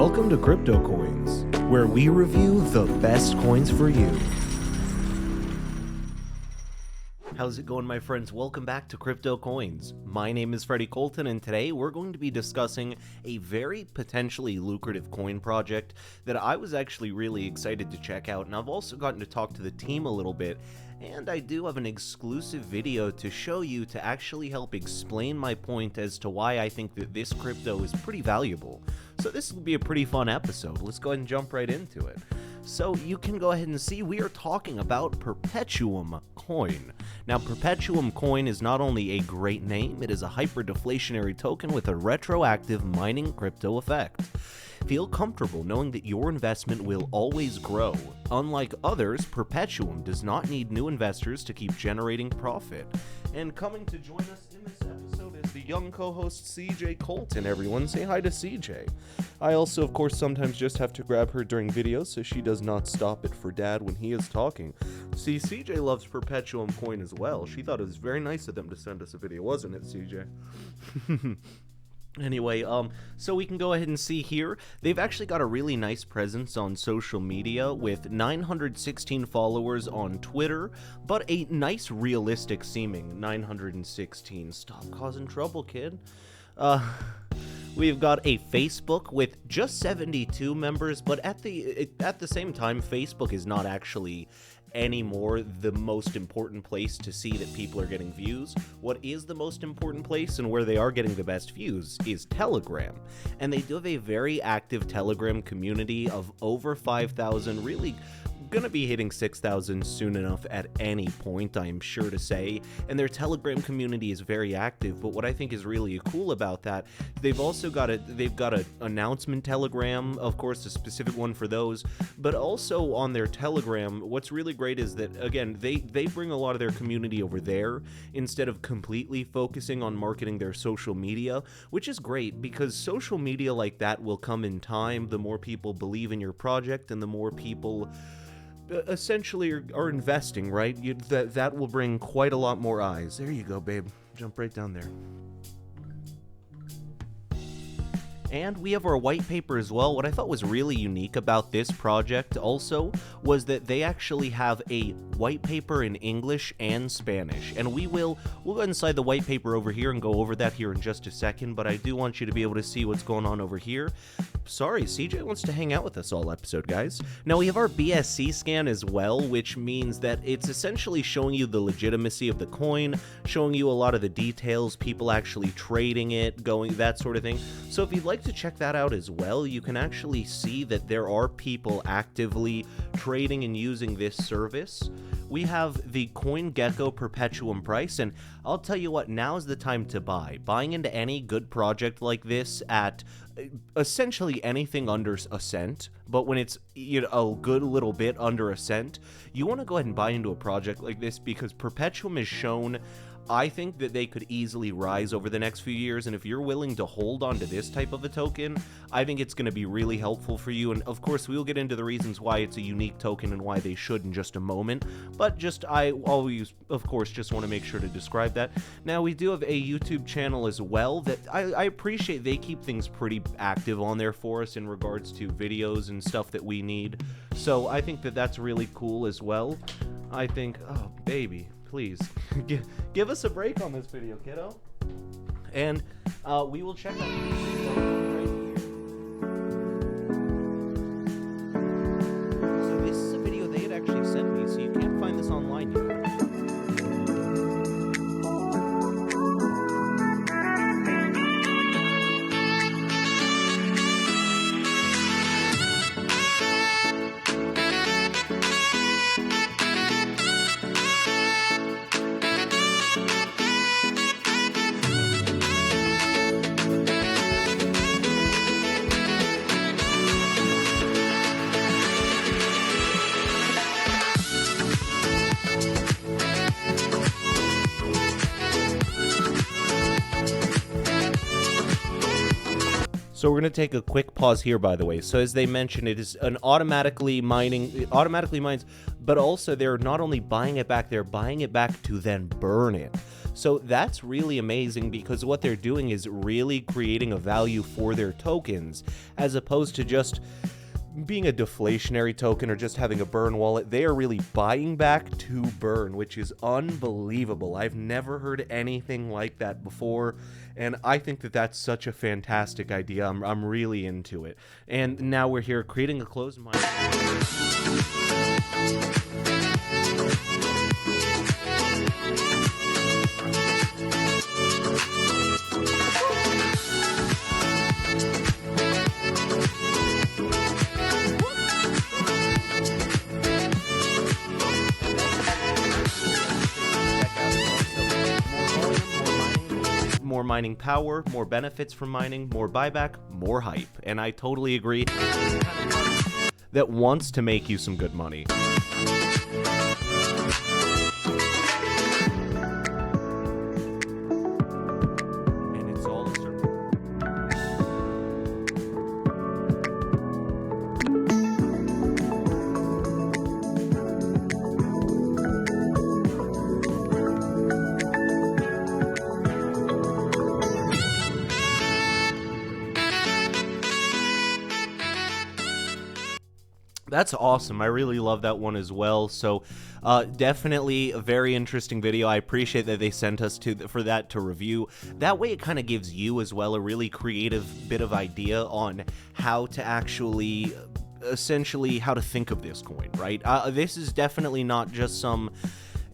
Welcome to CryptoCoins, where we review the best coins for you. How's it going, my friends? Welcome back to CryptoCoins. My name is Freddie Colton, and today we're going to be discussing a very potentially lucrative coin project that I was actually really excited to check out, and I've also gotten to talk to the team a little bit, and I do have an exclusive video to show you to actually help explain my point as to why I think that this crypto is pretty valuable. So this will be a pretty fun episode. Let's go ahead and jump right into it. So you can go ahead and see we are talking about Perpetuum Coin. Now, Perpetuum Coin is not only a great name, it is a hyper-deflationary token with a retroactive mining crypto effect. Feel comfortable knowing that your investment will always grow. Unlike others, Perpetuum does not need new investors to keep generating profit. And coming to join us in this episode is the young co-host CJ Colton. Everyone, say hi to CJ. I also, of course, sometimes just have to grab her during videos so she does not stop it for Dad when he is talking. See, CJ loves Perpetuum Coin as well. She thought it was very nice of them to send us a video, wasn't it, CJ? Anyway, so we can go ahead and see here, they've actually got a really nice presence on social media with 916 followers on Twitter, but a nice realistic seeming 916. Stop causing trouble, kid. We've got a Facebook with just 72 members, but at the same time, Facebook is not actually anymore the most important place to see that people are getting views. What is the most important place and where they are getting the best views is Telegram. And they do have a very active Telegram community of over 5,000, really gonna be hitting 6,000 soon enough at any point, I'm sure to say, and their Telegram community is very active. But what I think is really cool about that, they've got an announcement Telegram, of course, a specific one for those, but also on their Telegram, what's really great is that, again, they bring a lot of their community over there instead of completely focusing on marketing their social media, which is great because social media like that will come in time. The more people believe in your project and the more people essentially are investing, right? That will bring quite a lot more eyes. There you go, babe. Jump right down there. And we have our white paper as well. What I thought was really unique about this project also was that they actually have a white paper in English and Spanish. And we'll go inside the white paper over here and go over that here in just a second, but I do want you to be able to see what's going on over here. Sorry, CJ wants to hang out with us all episode, guys. Now we have our BSC scan as well, which means that it's essentially showing you the legitimacy of the coin, showing you a lot of the details, people actually trading it, that sort of thing. So if you'd like to check that out as well, you can actually see that there are people actively trading and using this service. We have the CoinGecko Perpetuum price, and I'll tell you what, now's the time to buy. Buying into any good project like this at essentially anything under a cent, but when it's a good little bit under a cent, you want to go ahead and buy into a project like this because Perpetuum has shown, I think, that they could easily rise over the next few years, and if you're willing to hold on to this type of a token, I think it's going to be really helpful for you. And of course, we'll get into the reasons why it's a unique token and why they should in just a moment, but I always, of course, just want to make sure to describe that. Now, we do have a YouTube channel as well that I appreciate. They keep things pretty active on there for us in regards to videos and stuff that we need, so I think that that's really cool as well. I think, oh, baby, please, give us a break on this video, kiddo. And we will check out right here. So this is a video they had actually sent me, so you can't find this online yet. So we're going to take a quick pause here, by the way. So as they mentioned, it is an automatically mines, but also they're not only buying it back, they're buying it back to then burn it. So that's really amazing, because what they're doing is really creating a value for their tokens, as opposed to just being a deflationary token or just having a burn wallet. They are really buying back to burn, which is unbelievable. I've never heard anything like that before, and I think that that's such a fantastic idea. I'm really into it. And now we're here creating a closed mind. More mining power, more benefits from mining, more buyback, more hype. And I totally agree. That wants to make you some good money. And it's all a circle. That's awesome. I really love that one as well. So definitely a very interesting video. I appreciate that they sent us for that to review. That way it kind of gives you as well a really creative bit of idea on how to actually essentially how to think of this coin, right? This is definitely not just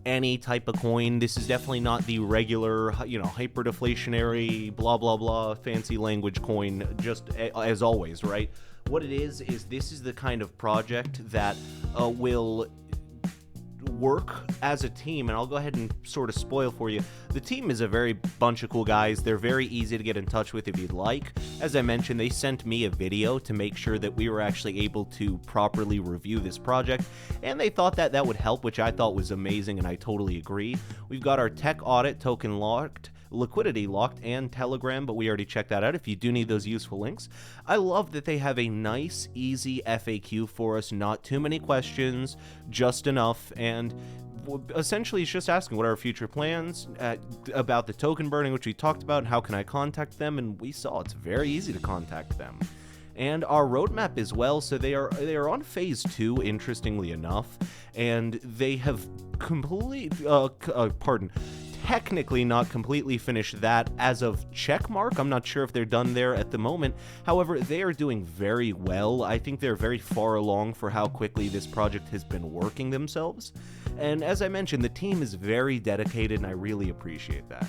any type of coin. This is definitely not the regular, hyper-deflationary, blah, blah, blah, fancy language coin, just as always, right? What it is this is the kind of project that will work as a team, and I'll go ahead and sort of spoil for you. The team is a very bunch of cool guys. They're very easy to get in touch with if you'd like. As I mentioned, they sent me a video to make sure that we were actually able to properly review this project, and they thought that would help, which I thought was amazing, and I totally agree. We've got our tech audit token locked, liquidity locked, and Telegram, but we already checked that out if you do need those useful links. I love that they have a nice, easy FAQ for us, not too many questions, just enough, and essentially it's just asking what are our future plans, about the token burning, which we talked about, and how can I contact them, and we saw it's very easy to contact them. And our roadmap as well, so they are on phase 2, interestingly enough, and they have technically not completely finished that as of checkmark. I'm not sure if they're done there at the moment. However, they are doing very well. I think they're very far along for how quickly this project has been working themselves. And as I mentioned, the team is very dedicated, and I really appreciate that.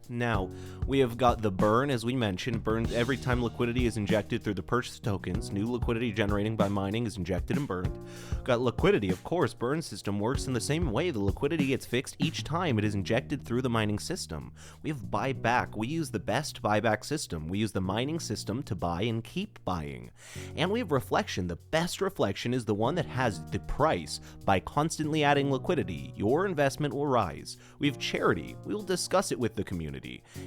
Now, we have got the burn, as we mentioned. Burn every time liquidity is injected through the purchase tokens. New liquidity generating by mining is injected and burned. Got liquidity, of course. Burn system works in the same way. The liquidity gets fixed each time it is injected through the mining system. We have buyback. We use the best buyback system. We use the mining system to buy and keep buying. And we have reflection. The best reflection is the one that has the price. By constantly adding liquidity, your investment will rise. We have charity. We will discuss it with the community.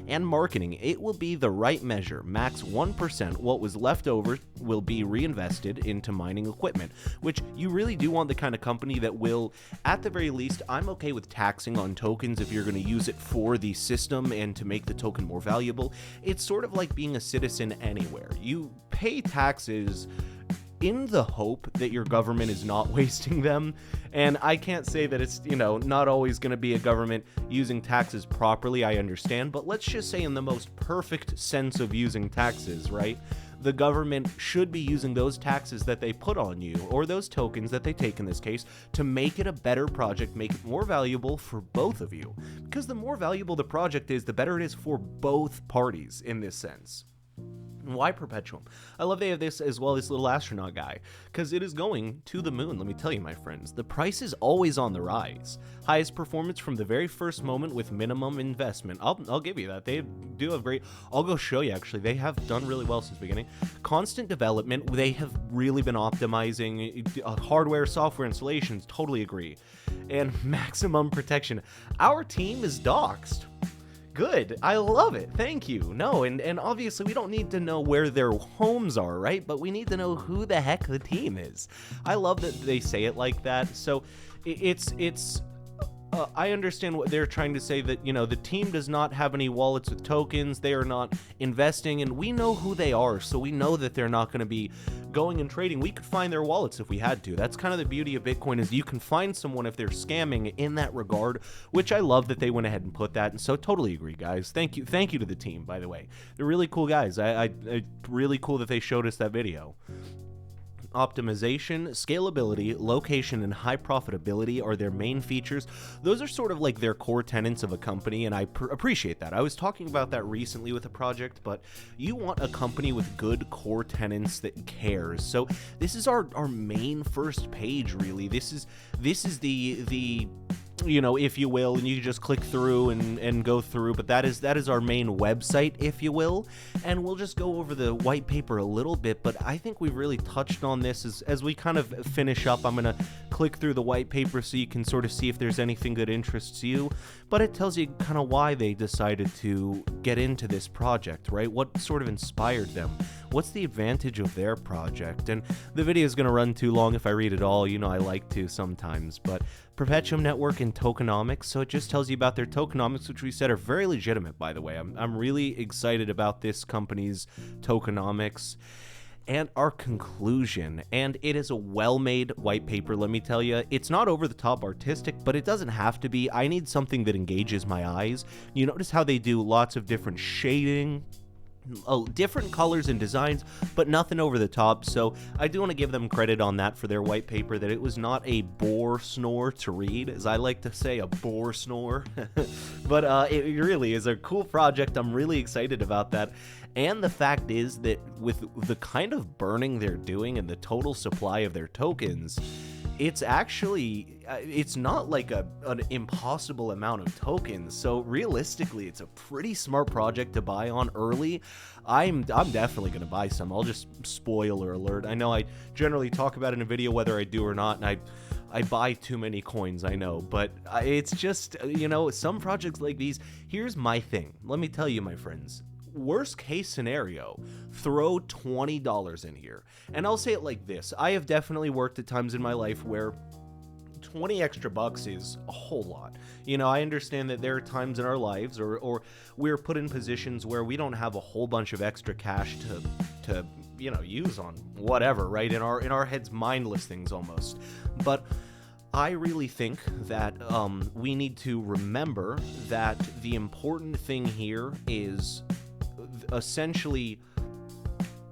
And marketing, it will be the right measure. Max 1%. What was left over will be reinvested into mining equipment, which you really do want the kind of company that will, at the very least, I'm okay with taxing on tokens if you're going to use it for the system and to make the token more valuable. It's sort of like being a citizen anywhere. You pay taxes in the hope that your government is not wasting them. And I can't say that it's, not always going to be a government using taxes properly, I understand, but let's just say in the most perfect sense of using taxes, right? The government should be using those taxes that they put on you, or those tokens that they take in this case, to make it a better project, make it more valuable for both of you. Because the more valuable the project is, the better it is for both parties in this sense. Why Perpetuum? I love they have this as well, this little astronaut guy, because it is going to the moon, let me tell you, my friends. The price is always on the rise. Highest performance from the very first moment with minimum investment. I'll give you that. They do have great... I'll go show you, actually. They have done really well since the beginning. Constant development. They have really been optimizing hardware, software installations. Totally agree. And maximum protection. Our team is doxxed. Good. I love it. Thank you. No, and obviously we don't need to know where their homes are, right? But we need to know who the heck the team is. I love that they say it like that. So it's I understand what they're trying to say, that, you know, the team does not have any wallets with tokens. They are not investing, and we know who they are, so we know that they're not going to be going and trading. We could find their wallets if we had to. That's kind of the beauty of Bitcoin, is you can find someone if they're scamming in that regard, which I love that they went ahead and put that. And so totally agree, guys. Thank you to the team, by the way. They're really cool guys. I really cool that they showed us that video. Optimization, scalability, location, and high profitability are their main features. Those are sort of like their core tenets of a company, and I appreciate that. I was talking about that recently with a project, but you want a company with good core tenets that cares. So this is our main first page, really. This is the you know, if you will, and you just click through and go through, but that is our main website, if you will, and we'll just go over the white paper a little bit, but I think we've really touched on this as we kind of finish up. I'm going to click through the white paper so you can sort of see if there's anything that interests you, but it tells you kind of why they decided to get into this project, right? What sort of inspired them? What's the advantage of their project? And the video is going to run too long if I read it all. You know, I like to sometimes, but Perpetuum network and tokenomics. So it just tells you about their tokenomics, which we said are very legitimate, by the way. I'm really excited about this company's tokenomics. And our conclusion, and it is a well-made white paper, let me tell you. It's not over-the-top artistic, but it doesn't have to be. I need something that engages my eyes. You notice how they do lots of different shading, different colors and designs, but nothing over the top. So I do want to give them credit on that for their white paper, that it was not a bore snore to read, as I like to say, a bore snore. But it really is a cool project. I'm really excited about that. And the fact is that with the kind of burning they're doing and the total supply of their tokens, it's actually, it's not like an impossible amount of tokens. So realistically, it's a pretty smart project to buy on early. I'm definitely going to buy some. I'll just, spoiler alert. I know I generally talk about it in a video whether I do or not, and I buy too many coins, I know, but it's just, you know, some projects like these. Here's my thing. Let me tell you, my friends. Worst case scenario, throw $20 in here. And I'll say it like this. I have definitely worked at times in my life where 20 extra bucks is a whole lot. You know, I understand that there are times in our lives or we're put in positions where we don't have a whole bunch of extra cash to you know, use on whatever, right? In our heads, mindless things almost. But I really think that we need to remember that the important thing here is essentially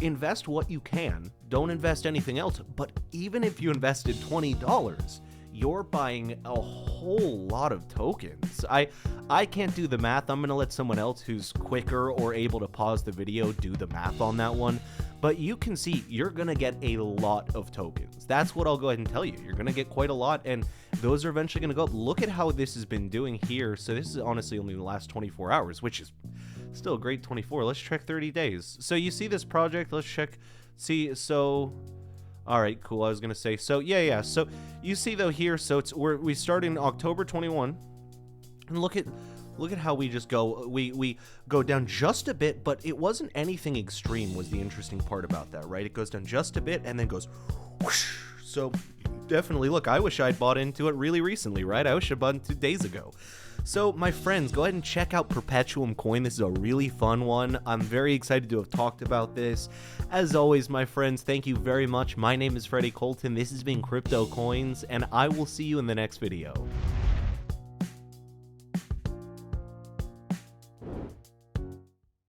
invest what you can. Don't invest anything else. But even if you invested $20, you're buying a whole lot of tokens. I can't do the math. I'm gonna let someone else who's quicker or able to pause the video do the math on that one. But you can see you're gonna get a lot of tokens. That's what I'll go ahead and tell you. You're gonna get quite a lot, and those are eventually gonna go up. Look at how this has been doing here. So this is honestly only the last 24 hours, which is still a great 24. Let's check 30 days. So you see this project, let's check, see, so, all right, cool. I was going to say, so yeah. So you see though here, so we start in October 21 and look at how we just go, we go down just a bit, but it wasn't anything extreme was the interesting part about that, right? It goes down just a bit and then goes whoosh. So definitely, look, I wish I'd bought into it really recently, right? I wish I bought it 2 days ago. So my friends, go ahead and check out Perpetuum Coin. This is a really fun one. I'm very excited to have talked about this. As always, my friends, thank you very much. My name is Freddie Colton. This has been CryptoCoins, and I will see you in the next video.